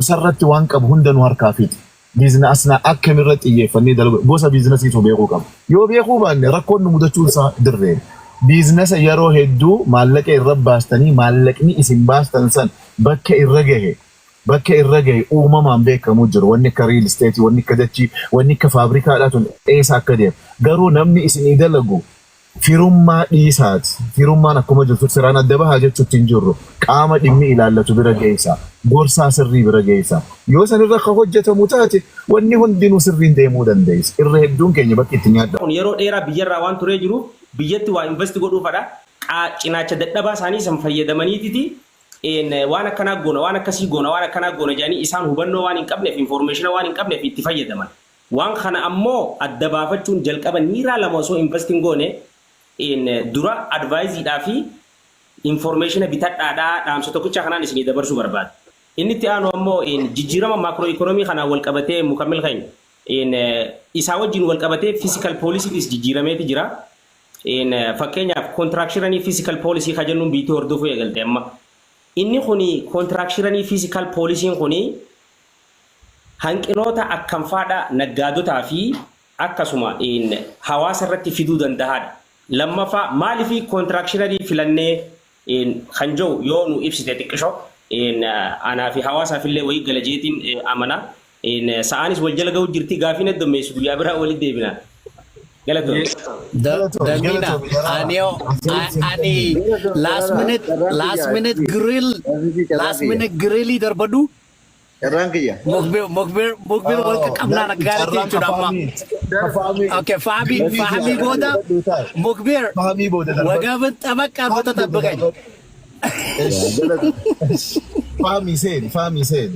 سرت وانقب هندن واركافيت بيزنسنا أكم الرت إيه فني دلو بوسا بيزنس يسوي بيقو كم يو بيقو بان ركون مدتشون سا درين بيزنس يارو هدو مالك الرب باستني مالكني اسم باستنسن بك الرجه بك الرجه ما بيك مجر ونك ريل استيت ونك دتشي ونك فابريكا لاتون إيس أكاديم قرو نمني اسم يدلقو firummaa dhiisaati. Firummaan akkuma jirtu siraan adda bahaa jechuutti hin jirru. Qaama dhimmi ilaallatu bira geessa. Gorsaa sirrii bira geessa. Yoo san irra akka hojjetamu taate wanni hundinuu sirriin deemuu dandeessa. Irra hedduun keenya bakki itti nyaadha. Yeroo dheeraa biyyarraa waan turee jiru biyyatti waa invest godhuufadha. Cinaacha dadhabaa isaanii san fayyadamaniititi waan akkanaa goona waan akkasii goona waan akkanaa goona jedhanii isaan hubannoo waan hin qabneef information waan hin qabneef itti fayyadaman. Waan kana ammoo adda baafachuun jalqaba niiraa lama osoo investing goone dura advice fi information bitadhaadhaa dhaamsa tokkicha kanaan isin dabarsuu barbaada. Inni itti aanu ammoo jijjiirama macro economy kana wal qabatee mukammil khayn isaa wajjin wal qabatee physical policy is jijjiirameeti jira. Fakkeenyaaf contraction physical policy ka jennuun biitii hordofuu eegalte amma. Inni kuni contraction physical policy kuni hanqinoota akkam faadha naggaadotaa fi akkasuma hawaasa irratti fiduu danda'aadha. Lammaffaa maaliif contractionally filannee kan jiru yoo nu ibsite xiqqisho anaa fi hawaasaaf illee wayii galajeetiin amana sa'aanis wal jala ga'u jirti gaafiin heddommeessu guyyaa biraa walitti deebina. Damina, ani last minute grill darbadu. Rangkija. Mukbir wal qabna nagaalati jechuudha. Okay, fahami booda mukbir wagaaban xabaqaan wata tabbaqan. Fahmi seen.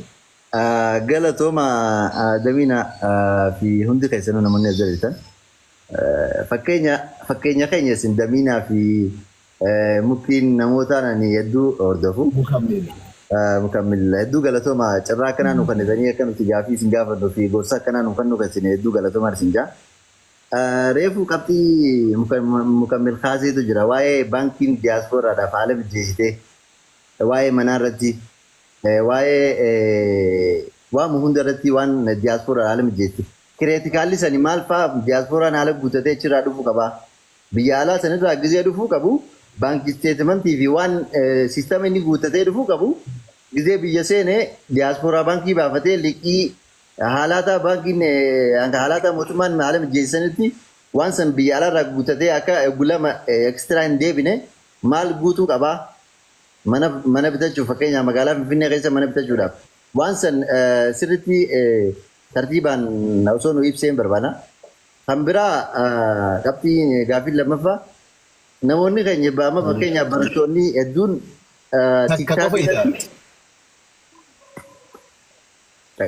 Galatoma Damina fi hundi keessanuu namoonni ajjalitan. Fakkeenya keenya sin Damina fi muktiin namoota nani hedduu hordofu. Mukammil hedduu galatoma carraa kanaan nu fannifanii akka nuti gaafii isin gaafannu fi gorsa kanaan nu fannu kan hedduu galatoma isin jaa. Reefu qabxii mukammil kaaseetu jira waa'ee baankiin diyaaspooraadhaaf haala mijeessitee waa'ee manaa irratti waa'ee waamu hunda irratti waan diyaaspooraa haala mijeessite. Kireetikaalli sani maal fa'aa diyaasporaan haala guutatee achirraa dhufuu qabaa. Biyya alaa sanirraa gizee dhufuu qabu. Baankii isteetimentii fi waan siistama inni guutatee dhufuu qabu. Gizee biyya seenee diyaaspooraa baankii baafatee liqii haalata baankiin haalata mootummaan haala mijeessanitti waan san biyya alaarraa guutatee akka gulama ekstiraa hin deebine maal guutuu qabaa? Mana bitachuuf fakkeenyaaf magaalaa Finfinnee keessa mana bitachuudhaaf waan san sirriitti tartiibaan osoo nu ibseen barbaada. Kan biraa qabxii gaafii lammaffaa namoonni keenya baama fakkeenyaaf barattoonni hedduun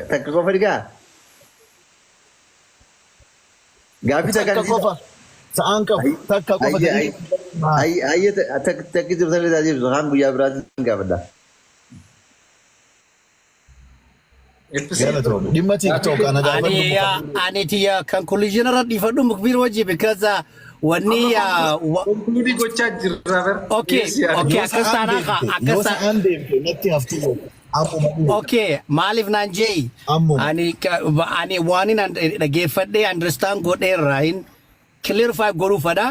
takka qofa dhigaa. Gaafii takka qofa. Sa'aan qabu takka qofa. Ayya takki jirtan isaa jirtu haan guyyaa biraatiin gaafadha. Dhimma TikTok ana gaafadhu. Ani tiya conclusion irra dhifadhu mukbir wajji because wanni konkludi gochaa jirra ber. Okay, akkas natti haftuu. Okay, maalif naan jee ani waan dhageeffadhee understand godheerraa hin clarify godhuufadha.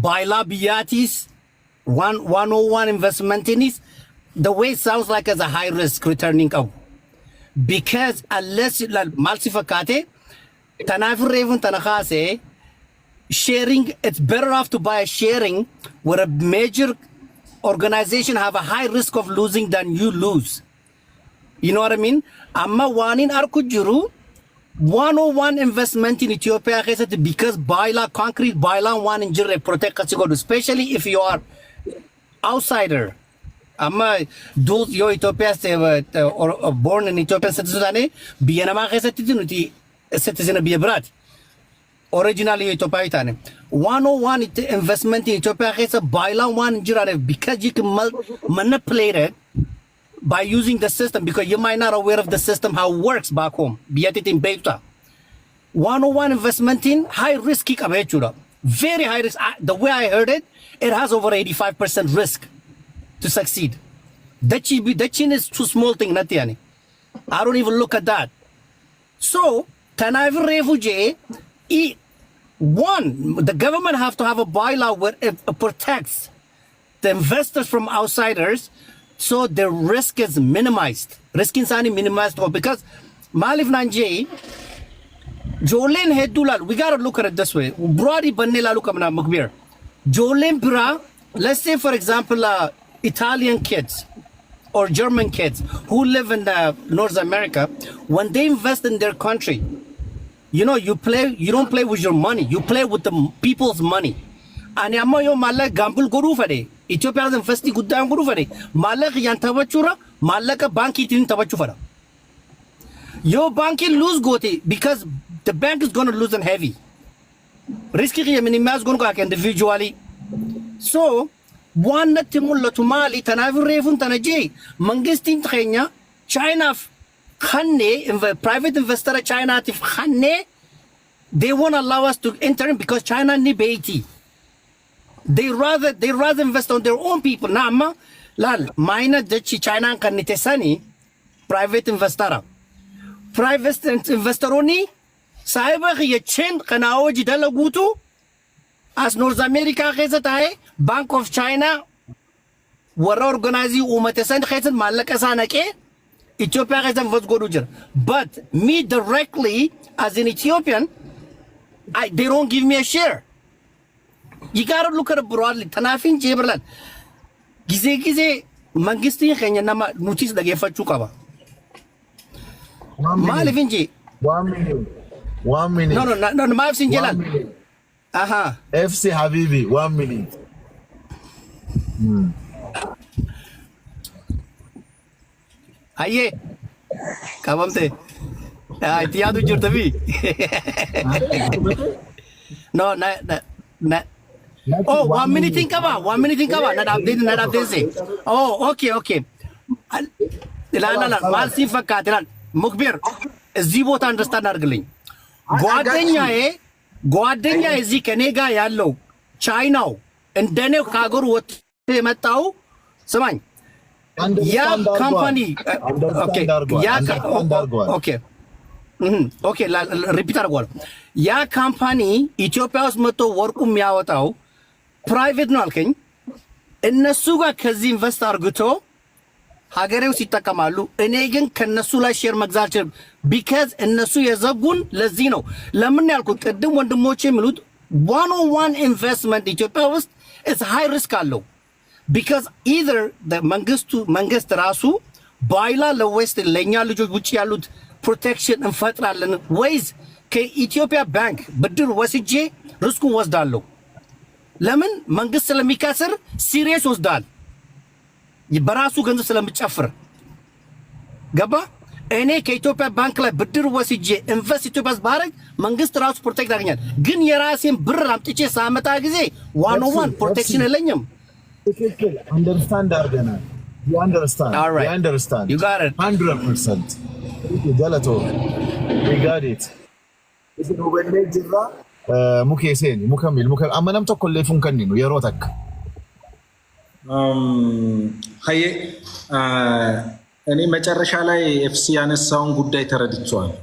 Baay'ilaa biyyaatis 101 investmentinis the way it sounds like as a high risk returning qabu. Because unless maal si fakkaate tanaaf reefun tana kaasee sharing, it's better off to buy a sharing where a major organization have a high risk of losing than you lose. You know what I mean? Amma wanin arku jiru 101 investment in Ethiopia because baila concrete baila one in jirre protect kasigodu, especially if you are outsider. Amma those yo Ethiopia or born in Ethiopian citizen biyanama khesati citizen biyabrat. Originally Ethiopia tane 101 investment in Ethiopia is a baila one jirane because you can manipulate it by using the system because you might not aware of the system how it works back home. Biyatit in Beita 101 investment in high risk kabechura very high risk. The way I heard it, it has over 85% risk to succeed. That chin is too small thing not yani. I don't even look at that. So, Tanavi refugee, one, the government have to have a bylaw where it protects the investors from outsiders, so the risk is minimized. Risk insani minimized because Malif Nanjay, Jolene Hedulal, we gotta look at it this way. Brody Banila Lukamna Mukbir. Jolene Bra, let's say for example, Italian kids or German kids who live in North America, when they invest in their country, you know, you don't play with your money, you play with the people's money. And Yamayo Malak Gambul Gurufade, Ethiopia's investing good down Gurufade, Malak Yantabachura, Malaka Banki Tin Tabachufara. Your banking lose goti because the bank is going to lose and heavy. Risky minimum going to go individually. So, one Timulla Tumali, Tanavi Revun Tanaji, Mangistin Trenya, China, Khane, private investor China, Khane, they won't allow us to enter in because China need Beiti. They rather invest on their own people. Nama, lal, minor Dachi China can nitesani, private investor. Private investoroni, Cyber Yechen, Kanaoji Delagutu, as North America Rezatai, Bank of China, were organizing Umatesan Hezen Malakasanake, Ethiopia Rezan was Goruger. But me directly, as an Ethiopian, they don't give me a share. You gotta look at it broadly. Tanafin Jeberlan. Gize Mangisti Kenya Nama notice the Gefa Chukaba. 1 minute. 1 minute. 1 minute. No, Mavs in Jalan. Aha. FC Habibi, 1 minute. Aye. Kabamte. Tiadu Jurtavi. No, oh, 1 minute think about. 1 minute think about. Not update. Oh, okay. La, Malsi Fakatiran. Mukbir, Zibo to understand Argling. Guadenya is the Kanega Yallo, China, and Dene Kagor what they metao. Saman. Ya company. Okay. Okay. Okay, repeat our word. Ya company, Ethiopia's motto work miawatao, private nalking, and Nasuga Kazi investor guto. ሀገሬው ሲተከማሉ እኔ ግን ከነሱ ላይ ሼር መግዛት because እነሱ የዘጉን ለዚህ ነው ለምን ያልኩት ቅድም ወንድሞቼ የሚሉት 101 investment ኢትዮጵያ ውስጥ is high risk አለው because either the መንግስት ራሱ ባይላ ለዌስት ለኛ ልጆች ውጪ ያሉት protection እንፈጥራለን ወይስ ከኢትዮጵያ ባንክ ብድር ወስጄ ሪስኩን ወስዳለሁ ለምን መንግስት ስለሚካስር ሲሪየስ ወስዳል በራሱ ገንዘብ ስለምጨፍር ገባ እኔ ከኢትዮጵያ ባንክ ላይ ብድር ወስጄ ኢንቨስት ኢትዮጵያስ ባረግ መንግስት ራሱ ፕሮቴክት ያገኛል ግን የራሴን ብር አምጥቼ ሳመጣ ጊዜ 101 ፕሮቴክሽን የለኝም understand አርገናል you understand right. you understand you got it 100% galato we got it isinu benne jirra mukeeseen mukamil amanam tokko leefun kanninu yeroo takka ሀየ እኔ መጨረሻ ላይ ኤፍሲ ያነሳውን ጉዳይ ተረድቻለሁ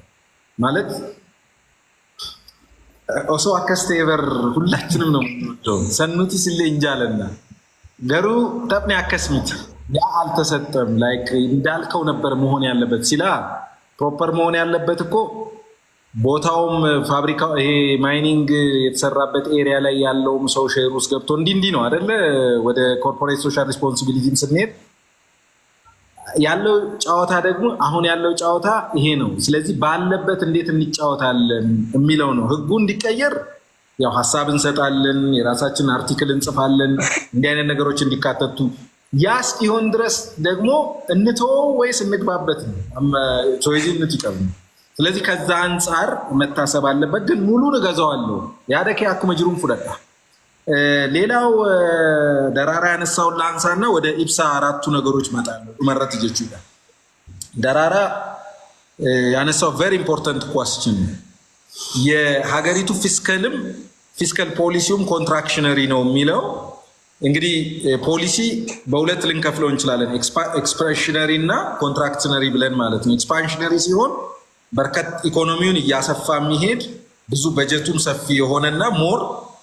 ማለት ኦሶ አከስቴቨር ሁላችንም ነው የምንወደው ሰኑቲ ስለ እንጃለና ገሩ ታፕኔ አከስሚት ያ አልተሰጠም ላይክ እንዳልከው ነበር መሆን ያለበት ሲላ ፕሮፐር መሆን ያለበት እኮ ቦታውም ፋብሪካው ይሄ ማይኒንግ የተሰራበት ኤሪያ ላይ ያለው ሰው ሼር ውስጥ ገብቶ እንዲ ነው አይደለ ወደ ኮርፖሬት ሶሻል ሪስፖንሲቢሊቲም ስንሄድ ያለው ጫዋታ ደግሞ አሁን ያለው ጫዋታ ይሄ ነው ስለዚህ ባለበት እንዴት እንጫወታለን የሚለው ነው ህጉ እንዲቀየር ያው ሐሳብ እንሰጣለን የራሳችን አርቲክል እንጽፋለን እንዲህ አይነት ነገሮች እንዲካተቱ ያስ ይሆን ድረስ ደግሞ እንተው ወይስ እንግባበት ቾይዝነት ይቀርብ ስለዚህ ከዛ አንፃር መታሰብ አለበት ግን ሙሉ ነገዛዋለሁ ያደከ ያኩ መጅሩም ፍለጣ ሌላው ደራራ ያነሳው ላንሳና ወደ ኢብሳ አራቱ ነገሮች መጣሉ መረት ይጀቹ ይላል ደራራ ያነሳው very important question የሀገሪቱ ፊስካል ፖሊሲውም ኮንትራክሽነሪ ነው የሚለው እንግዲህ ፖሊሲ በሁለት ልንከፍለው እንችላለን። ኤክስፓንሽነሪ እና ኮንትራክሽነሪ ብለን ማለት ነው። ኤክስፓንሽነሪ ሲሆን በርከት ኢኮኖሚውን እያሰፋ የሚሄድ ብዙ በጀቱም ሰፊ የሆነና ሞር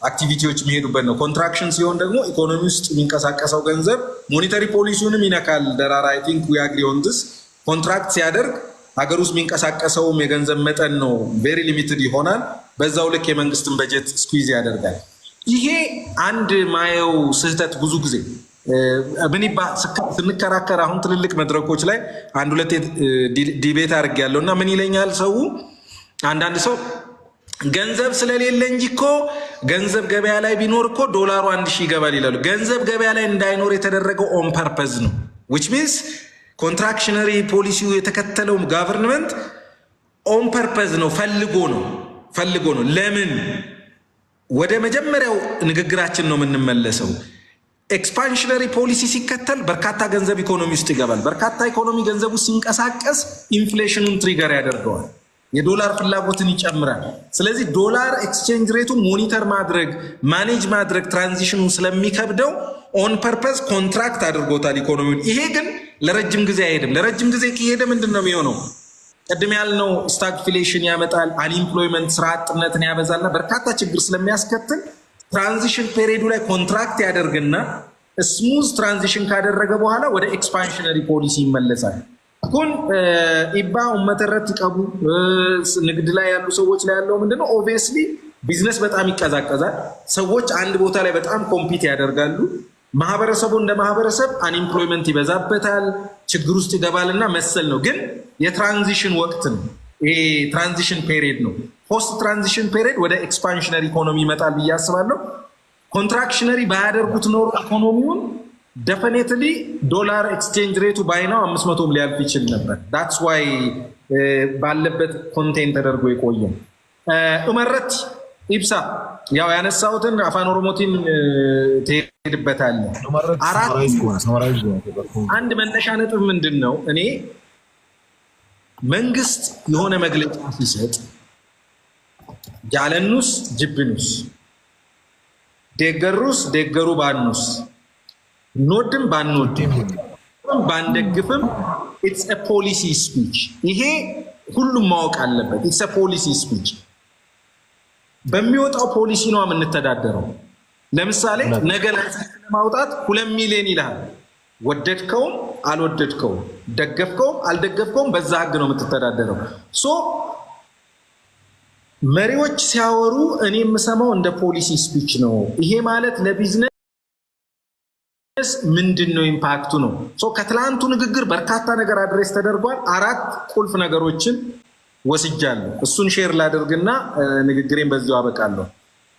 አክቲቪቲዎች የሚሄዱበት ነው። ኮንትራክሽን ሲሆን ደግሞ ኢኮኖሚ ውስጥ የሚንቀሳቀሰው ገንዘብ ሞኔታሪ ፖሊሲውንም ይነካል። ደራራ አይ ቲንክ ዊ አግሪ ኦን ዲስ። ኮንትራክት ሲያደርግ ሀገር ውስጥ የሚንቀሳቀሰውም የገንዘብ መጠን ነው ቬሪ ሊሚትድ ይሆናል። በዛው ልክ የመንግስትን በጀት ስኩዊዝ ያደርጋል። ይሄ አንድ ማየው ስህተት ብዙ ጊዜ ስንከራከር አሁን ትልልቅ መድረኮች ላይ አንድ ሁለት ዲቤት አድርጌያለሁ እና ምን ይለኛል ሰው፣ አንዳንድ ሰው ገንዘብ ስለሌለ እንጂ እኮ ገንዘብ ገበያ ላይ ቢኖር እኮ ዶላሩ 1000 ይገባል ይላሉ። ገንዘብ ገበያ ላይ እንዳይኖር የተደረገው ኦን ፐርፐዝ ነው። ዊች ሚንስ ኮንትራክሽነሪ ፖሊሲው የተከተለው ጋቨርንመንት ኦን ፐርፐዝ ነው፣ ፈልጎ ነው። ለምን? ወደ መጀመሪያው ንግግራችን ነው የምንመለሰው። ኤክስፓንሽነሪ ፖሊሲ ሲከተል በርካታ ገንዘብ ኢኮኖሚ ውስጥ ይገባል። በርካታ ኢኮኖሚ ገንዘብ ውስጥ ሲንቀሳቀስ ኢንፍሌሽኑን ትሪገር ያደርገዋል፣ የዶላር ፍላጎትን ይጨምራል። ስለዚህ ዶላር ኤክስቼንጅ ሬቱ ሞኒተር ማድረግ ማኔጅ ማድረግ ትራንዚሽኑን ስለሚከብደው ኦን ፐርፐዝ ኮንትራክት አድርጎታል ኢኮኖሚውን። ይሄ ግን ለረጅም ጊዜ አይሄድም። ለረጅም ጊዜ ከሄደ ምንድን ነው የሚሆነው? ቅድም ያልነው ስታግፍሌሽን ያመጣል፣ አንኢምፕሎይመንት ስራ አጥነትን ያበዛልና በርካታ ችግር ስለሚያስከትል ትራንዚሽን ፔሪዱ ላይ ኮንትራክት ያደርግና ስሙዝ ትራንዚሽን ካደረገ በኋላ ወደ ኤክስፓንሽነሪ ፖሊሲ ይመለሳል። ኩን ኢባ ኡመተረት ይቀቡ ንግድ ላይ ያሉ ሰዎች ላይ ያለው ምንድነው? ኦብቪየስሊ ቢዝነስ በጣም ይቀዛቀዛል። ሰዎች አንድ ቦታ ላይ በጣም ኮምፒት ያደርጋሉ። ማህበረሰቡ እንደ ማህበረሰብ አንኢምፕሎይመንት ይበዛበታል፣ ችግር ውስጥ ይገባልና መሰል ነው። ግን የትራንዚሽን ወቅት ነው። ይሄ ትራንዚሽን ፔሪድ ነው። ፖስት ትራንዚሽን ፔሪድ ወደ ኤክስፓንሽነሪ ኢኮኖሚ ይመጣል ብዬ አስባለሁ። ኮንትራክሽነሪ ባያደርጉት ኖሮ ኢኮኖሚውን ደፊኔትሊ ዶላር ኤክስቼንጅ ሬቱ ባይናው 500 ሊያልፍ ይችል ነበር። ዳትስ ዋይ ባለበት ኮንቴንት ተደርጎ የቆየው እመረት ኢብሳ ያው ያነሳሁትን አፋን ኦሮሞቲን ትሄድበታለህ። አንድ መነሻ ነጥብ ምንድን ነው? እኔ መንግስት የሆነ መግለጫ ሲሰጥ ጃለኑስ ጅብኑስ ደገሩስ ደገሩ ባኑስ ኖድም ባንወድም ባንደግፍም ኢትስ አ ፖሊሲ ስፒች። ይሄ ሁሉም ማወቅ አለበት። ኢትስ አ ፖሊሲ ስፒች። በሚወጣው ፖሊሲ ነው የምንተዳደረው። ለምሳሌ ነገ ላይሰንስ ለማውጣት 2 ሚሊዮን ይላል። ወደድከውም አልወደድከውም፣ ደገፍከውም አልደገፍከውም በዛ ህግ ነው የምትተዳደረው። ሶ መሪዎች ሲያወሩ እኔ የምሰማው እንደ ፖሊሲ ስፒች ነው። ይሄ ማለት ለቢዝነስ ምንድን ነው ኢምፓክቱ ነው። ከትላንቱ ንግግር በርካታ ነገር አድሬስ ተደርጓል። 4 ቁልፍ ነገሮችን ወስጃለሁ። እሱን ሼር ላደርግና ንግግሬን በዚሁ አበቃለሁ።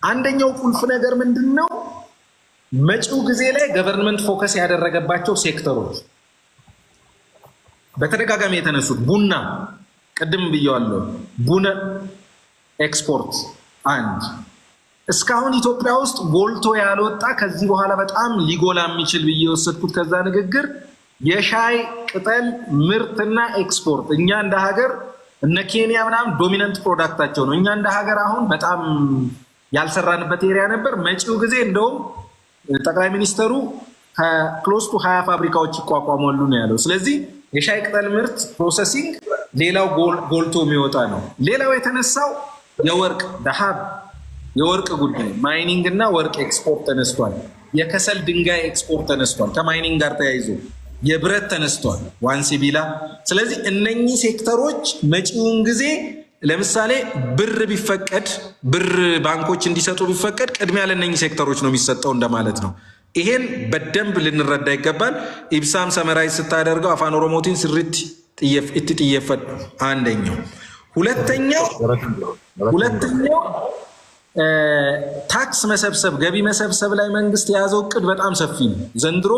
አንደኛው ቁልፍ ነገር ምንድን ነው? መጪው ጊዜ ላይ ገቨርንመንት ፎከስ ያደረገባቸው ሴክተሮች በተደጋጋሚ የተነሱት ቡና፣ ቅድም ብየዋለሁ። ቡና ኤክስፖርት አንድ እስካሁን ኢትዮጵያ ውስጥ ጎልቶ ያልወጣ ከዚህ በኋላ በጣም ሊጎላ የሚችል ብዬ የወሰድኩት ከዛ ንግግር የሻይ ቅጠል ምርትና ኤክስፖርት። እኛ እንደ ሀገር እነ ኬንያ ምናምን ዶሚናንት ፕሮዳክታቸው ነው። እኛ እንደ ሀገር አሁን በጣም ያልሰራንበት ኤሪያ ነበር። መጪው ጊዜ እንደውም ጠቅላይ ሚኒስተሩ ክሎስ ቱ 20 ፋብሪካዎች ይቋቋማሉ ነው ያለው። ስለዚህ የሻይ ቅጠል ምርት ፕሮሰሲንግ ሌላው ጎልቶ የሚወጣ ነው። ሌላው የተነሳው የወርቅ ደሃብ የወርቅ ጉዳይ ማይኒንግ እና ወርቅ ኤክስፖርት ተነስቷል። የከሰል ድንጋይ ኤክስፖርት ተነስቷል። ከማይኒንግ ጋር ተያይዞ የብረት ተነስቷል ዋንሲቢላ። ስለዚህ እነኚህ ሴክተሮች መጪውን ጊዜ ለምሳሌ ብር ቢፈቀድ ብር ባንኮች እንዲሰጡ ቢፈቀድ ቅድሚያ ለእነኚህ ሴክተሮች ነው የሚሰጠው እንደማለት ነው። ይሄን በደንብ ልንረዳ ይገባል። ኢብሳም ሰመራይ ስታደርገው አፋን ኦሮሞቲን ስሪት ጥየፈት አንደኛው። ሁለተኛው ታክስ መሰብሰብ ገቢ መሰብሰብ ላይ መንግስት የያዘው እቅድ በጣም ሰፊ ነው። ዘንድሮ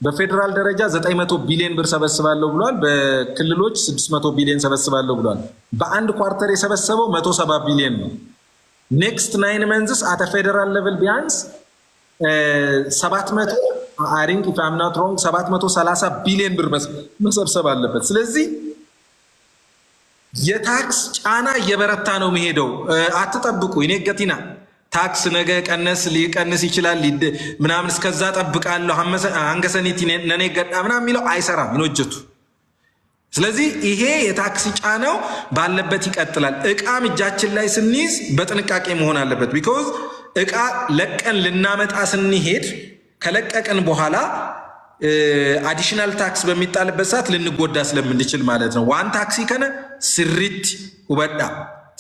በፌዴራል ደረጃ 900 ቢሊዮን ብር ሰበስባለሁ ብሏል። በክልሎች 600 ቢሊዮን ሰበስባለሁ ብሏል። በአንድ ኳርተር የሰበሰበው 170 ቢሊዮን ነው። ኔክስት 9 መንዝስ አተ ፌዴራል ሌቭል ቢያንስ 730 ቢሊዮን ብር መሰብሰብ አለበት። ስለዚህ የታክስ ጫና እየበረታ ነው የሚሄደው። አትጠብቁ። ይኔገቲና ታክስ ነገ ቀነስ ሊቀንስ ይችላል ምናምን እስከዛ ጠብቃለሁ አንገሰኒቲ ነኔ ገዳ ምናምን የሚለው አይሰራም ይኖጀቱ። ስለዚህ ይሄ የታክስ ጫናው ባለበት ይቀጥላል። እቃም እጃችን ላይ ስንይዝ በጥንቃቄ መሆን አለበት። ቢኮዝ እቃ ለቀን ልናመጣ ስንሄድ ከለቀቀን በኋላ አዲሽናል ታክስ በሚጣልበት ሰዓት ልንጎዳ ስለምንችል ማለት ነው። ዋን ታክሲ ከነ ስሪት ውበዳ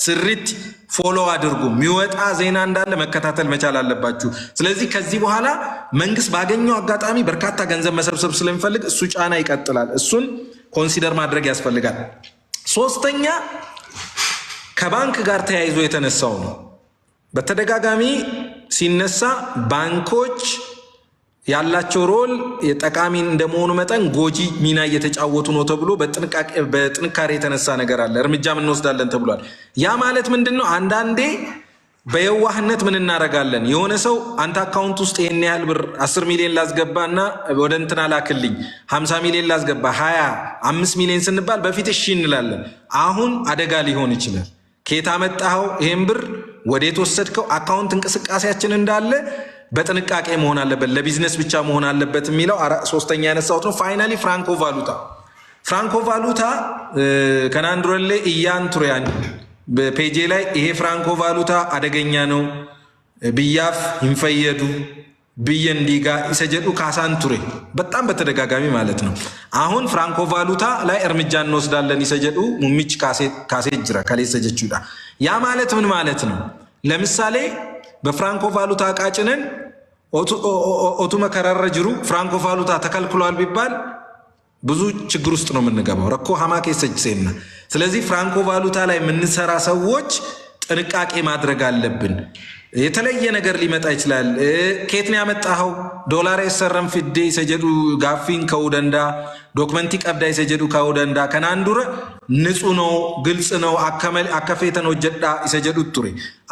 ስሪት ፎሎ አድርጉ። የሚወጣ ዜና እንዳለ መከታተል መቻል አለባችሁ። ስለዚህ ከዚህ በኋላ መንግስት ባገኘው አጋጣሚ በርካታ ገንዘብ መሰብሰብ ስለሚፈልግ እሱ ጫና ይቀጥላል። እሱን ኮንሲደር ማድረግ ያስፈልጋል። ሶስተኛ ከባንክ ጋር ተያይዞ የተነሳው ነው። በተደጋጋሚ ሲነሳ ባንኮች ያላቸው ሮል የጠቃሚ እንደመሆኑ መጠን ጎጂ ሚና እየተጫወቱ ነው ተብሎ በጥንካሬ የተነሳ ነገር አለ። እርምጃም እንወስዳለን ተብሏል። ያ ማለት ምንድነው? አንዳንዴ በየዋህነት ምን እናደርጋለን? የሆነ ሰው አንተ አካውንት ውስጥ ይሄን ያህል ብር 10 ሚሊዮን ላስገባና ወደ እንትና ላክልኝ 50 ሚሊዮን ላስገባ 25 ሚሊዮን ስንባል በፊት እሺ እንላለን። አሁን አደጋ ሊሆን ይችላል። ከየት አመጣኸው ይሄን ብር ወዴት ወሰድከው? አካውንት እንቅስቃሴያችን እንዳለ በጥንቃቄ መሆን አለበት። ለቢዝነስ ብቻ መሆን አለበት የሚለው ሶስተኛ ያነሳሁት ነው። ፋይናሊ ፍራንኮ ቫሉታ ከናንድሮሌ እያንቱሪያን በፔጄ ላይ ይሄ ፍራንኮ ቫሉታ አደገኛ ነው ብያፍ ይንፈየዱ ብየንዲጋ ይሰጀዱ ካሳንቱሬ በጣም በተደጋጋሚ ማለት ነው። አሁን ፍራንኮ ቫሉታ ላይ እርምጃ እንወስዳለን ይሰጀዱ ሙሚች ካሴ ጅራ ካሌ ሰጀቹዳ ያ ማለት ምን ማለት ነው? ለምሳሌ በፍራንኮ ቫሉታ ቃጭነን ኦቱ መከራረ ጅሩ ፍራንኮ ቫሉታ ተከልክሏል ቢባል ብዙ ችግር ውስጥ ነው የምንገባው። ረኮ ሐማኬ ሰጅሴና። ስለዚህ ፍራንኮ ቫሉታ ላይ የምንሰራ ሰዎች ጥንቃቄ ማድረግ አለብን። የተለየ ነገር ሊመጣ ይችላል። ከየት ነው ያመጣኸው? ዶላር የሰረም ፊዴ ይሰጀዱ ጋፊን ከውደንዳ ዶክመንቲ ቀብዳ ይሰጀዱ ከውደንዳ ከናንዱረ ንጹህ ነው ግልጽ ነው አከፌተን ወጀዳ ይሰጀዱ ቱሬ።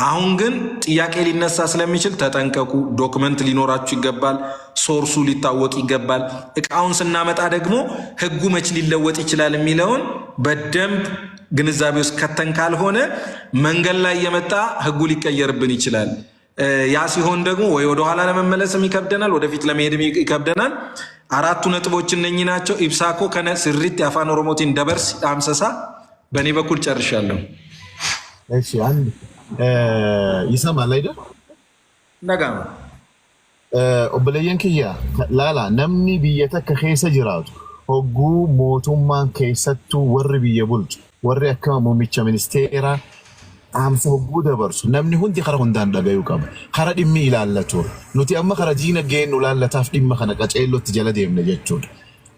አሁን ግን ጥያቄ ሊነሳ ስለሚችል ተጠንቀቁ። ዶክመንት ሊኖራችሁ ይገባል። ሶርሱ ሊታወቅ ይገባል። እቃውን ስናመጣ ደግሞ ህጉ መች ሊለወጥ ይችላል የሚለውን በደንብ ግንዛቤ ውስጥ ከተን ካልሆነ መንገድ ላይ የመጣ ህጉ ሊቀየርብን ይችላል። ያ ሲሆን ደግሞ ወይ ወደ ኋላ ለመመለስም ይከብደናል፣ ወደፊት ለመሄድም ይከብደናል። አራቱ ነጥቦች እነኚህ ናቸው። ኢብሳኮ ከነ ስሪት ያፋን ኦሮሞቲን ደበርስ አምሰሳ በእኔ በኩል ጨርሻለሁ። እሺ አንድ ይሰማል አይደል? ነጋማ ኦብለየን ክያ ላላ ነምኒ ብየተ ከኸይሰ ጅራቱ ሆጉ ሞቱማን ከይሰቱ ወር ብየ ቡልጭ ወር አከማ ሙሚቻ ሚኒስቴራ አምሰ ሆጉ ደበርሱ ነምኒ ሁንዲ ኸረ ሁንዳን ደጋዩ ቀብ ኸረ ዲሚ ኢላለቱ ኑቲ አማ ኸረ ጂነ ገኑ ላለታፍ ዲማ ኸነ ቀጨሎት ጀለደም ነጀቹ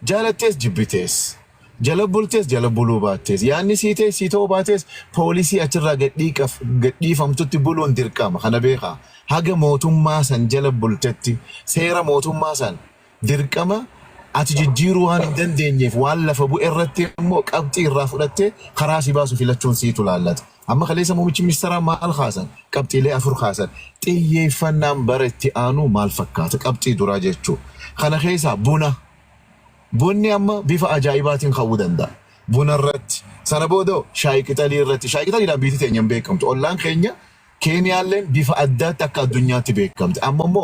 ጃለቴስ ጅብቴስ ጀለቡልቴስ ጀለቡሉ ባቴስ ያኒ ሲቴስ ሲቶ ባቴስ ፖሊሲ አችራ ገዲ ፈምቱት ቡሉን ድርቃማ ኸነ ቤኻ ሀገ ሞቱማ ሰን ጀለቡልተቲ ሴራ ሞቱማ ሰን ድርቃማ አትጅጂሩዋን እንደንደኝፍ ዋለፈ ቡኤረቴ ሞ ቀብጢ ራፍለቴ خራሲ ባሱ ፊለቹን ሲቱ ላላት አማ ከሌሰ ሙምች ሚስተራ ማል ኻሰን ቀብጢ ላይ አፍር ኻሰን ጥየፈናም በረቲ አኑ ማልፈካተ ቀብጢ ዱራጀቹ خነኸይሳ ቡኒ አማ ቢፋ አጃይባቲን ኸውደንዳ ቡነረት ሰነቦዶ ሻይ ቅጠል ይረቲ ሻይ ቅጠል ይላ ቢቲተኛም በከምት ኦላን ከኛ ኬንያ ለን ቢፋ አዳት አካዱኛት በከምት አማሞ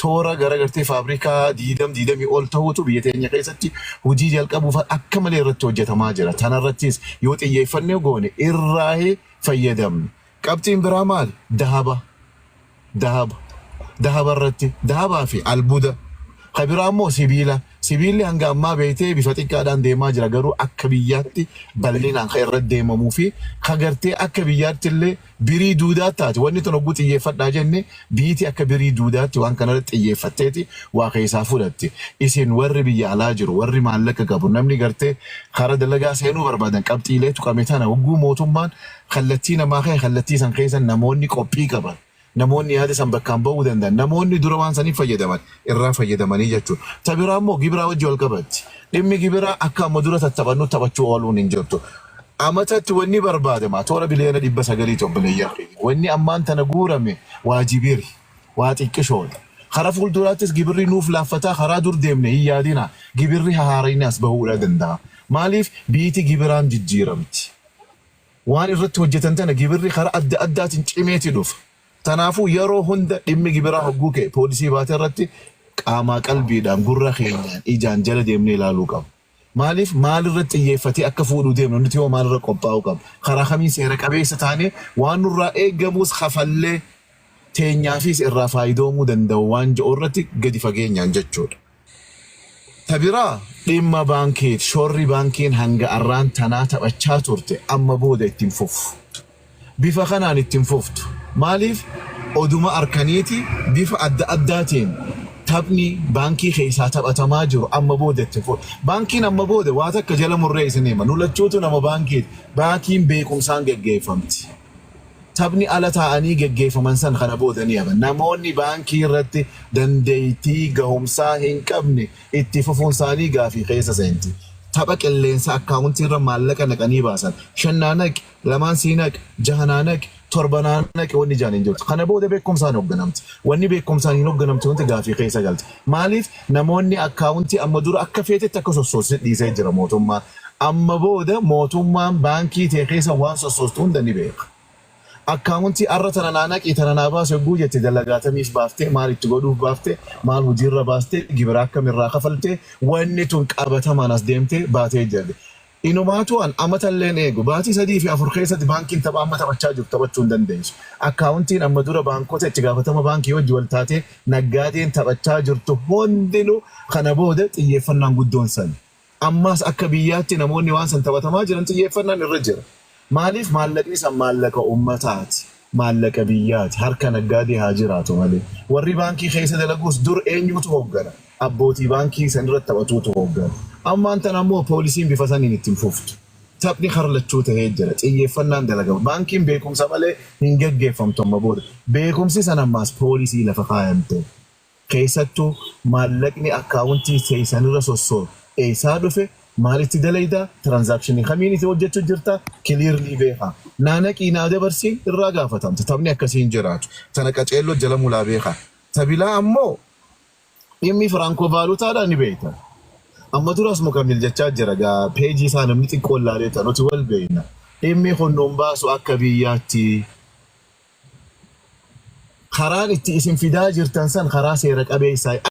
ቶራ ገረገርቴ ፋብሪካ ዲደም ኦልተውቱ ቢየተኛ ከይሰቲ ሁጂ ጀልቀቡ አከመለ ይረቶ ጀተማ ጀራ ተነረቲስ ይወጥ ይፈነው ጎነ ኢራሂ ፈየደም ቀብጢን ብራማል ደሃባ ረቲ ደሃባ ፊ አልቡዳ ከቢራሞ ሲቢላ አንጋማ ቤቴ ቢፈጥቃዳን ደማ ጅራገሩ አከብያቲ በልሊናን ኸይረድ ደማሙ ፊ ከገርቴ አከብያቲለ ቢሪ ዱዳታት ወኒ ተነጉት ይፈዳጀነ ቢቲ አከብሪ ዱዳት ዋን ከነረት ይፈተቲ ዋኸይሳ ፉለቲ ኢሲን ወር ቢያላጅሩ ወር ማለከ ገቡ ነምኒ ገርቴ ኸረ ደለጋ ሰኑ በርባደን ቀብጢ ለቱ ከመታና ወጉ ሞቱማን ኸለቲና ማኸ ኸለቲ ሰንኸይሰን ነሞኒ ቆጲ ገባል namoonni yaada san bakkaan ba'uu danda'an namoonni dura waan sanii fayyadaman irraa fayyadamanii jechuudha. Tabiraammoo gibiraa wajji wal qabatti dhimmi gibiraa akka amma dura tattabannu taphachuu ooluun hin jirtu. Amatatti wanni barbaadama toora biliyoona 900 obboleeyyaa wanni ammaan tana guurame waajibiri waa xiqqishoodha. Karaa fuulduraattis gibirri nuuf laaffataa karaa dur deemne hin yaadina gibirri haarainaas bahuudha danda'a. Maaliif biiti gibiraan jijjiiramti waan irratti hojjetan tana gibirri karaa adda addaatiin cimeeti dhufa. تنافو يرو هند إمي جبرا حقوك بوليسي باترتي قاما قلبي دان غرا خينيان إيجان جلد يمني لالو قب مالف مال رت يفتي أكفودو ديم نتيو مال رقباو قب خرا خميس يرك أبي ستاني وانو رأي جموس خفلة تينيا فيس الرافايدو مدن دوان جورتي قد فجينيان جتشود تبرا إما بانكيت شوري بانكين هنگا أران تناتا بچاتورتي أما بودا اتنفوف بيفا خنان اتنفوفت مالف أدوما أركانيتي بيفا أداتين تبني بانكي خيساتا بتماجر أما بودا اتنفوف بانكين أما بودا واتك جلم الرئيس نيما نولتشوتو نما بانكيت بانكين بيكم سانجا جيفمتي تبني على تاني جيف من سن خنا بودا نيابا نموني بانكي رتي دنديتي قهم ساهن كبني اتفافون ساني قافي خيسا سنتي تبك اللينسا اكاونتي رمالك انك اني باسن شنانك لمان سينك جهنانك تربانانك وني جانين جوت خنا بودا بيكم سان وغنمت وني بيكم سان ينوغنمت وانت قافي خيسا قلت ماليف نموني اكاونتي اما دور اكفيتي تكسوسوس دي سيجرا موتوما اما بودا موتوما بانكي تيخيسا وانسوسوستون دني بيق أكاونتي أرتنا نانك إتنا ناباس يقول يتدلقات ميش بافتة مال تقولوا بافتة مال مدير بافتة جبراك من راقة فلتة وإنتون كأبتها ما ناس ديمتة باتة جد إنه ما توان أمة اللين إيجو باتي سدي في أفريقيا بانكين تبع أمة تبتشاجو تبتشون دنديش أكاونتين أما دورا بانكو تجافتها ما بانكي وجوال تاتي نجاتين تبتشاجو تهندلو خنبودة يفنان قدون سن أماس أكبياتي نموني وانسن تبتها ما جرنت يفنان الرجل مالف مالك نسم مالك أمتات مالك بيات هركا نقادي هاجراتو مالي وري بانكي خيسة دلقوس دور اينيو توقنا أبوتي بانكي سنرت تبتو توقنا أما أنت نمو بوليسين بفسانين التنفوفت تبني خرلتشو تهيجرت إيه فنان دلقو بانكين بيكم سمالي هنجد جيفمتو مبود بيكم سيسانا ماس بوليسي لفقايمتو خيسة مالكني أكاونتي سيسان رسوسو إيه سادوفي مالتي دليدا ترانزاكشن خميني توجهت جرتا كليرلي بيها نانك إنادة برسين الرجاء فتم تتبني أكسين جرات تنكتشيلو جلمو لا بيها تبلا أمو يمي فرانكو فالو تادا نبيتا أما تراس مكمل جتشات جرجا بيجي سانم نتي كل لاريتا نتوال بينا يمي خنوم باسو أكبياتي خران اتي اسم فدا جرتان سان خراسي رك أبي ساي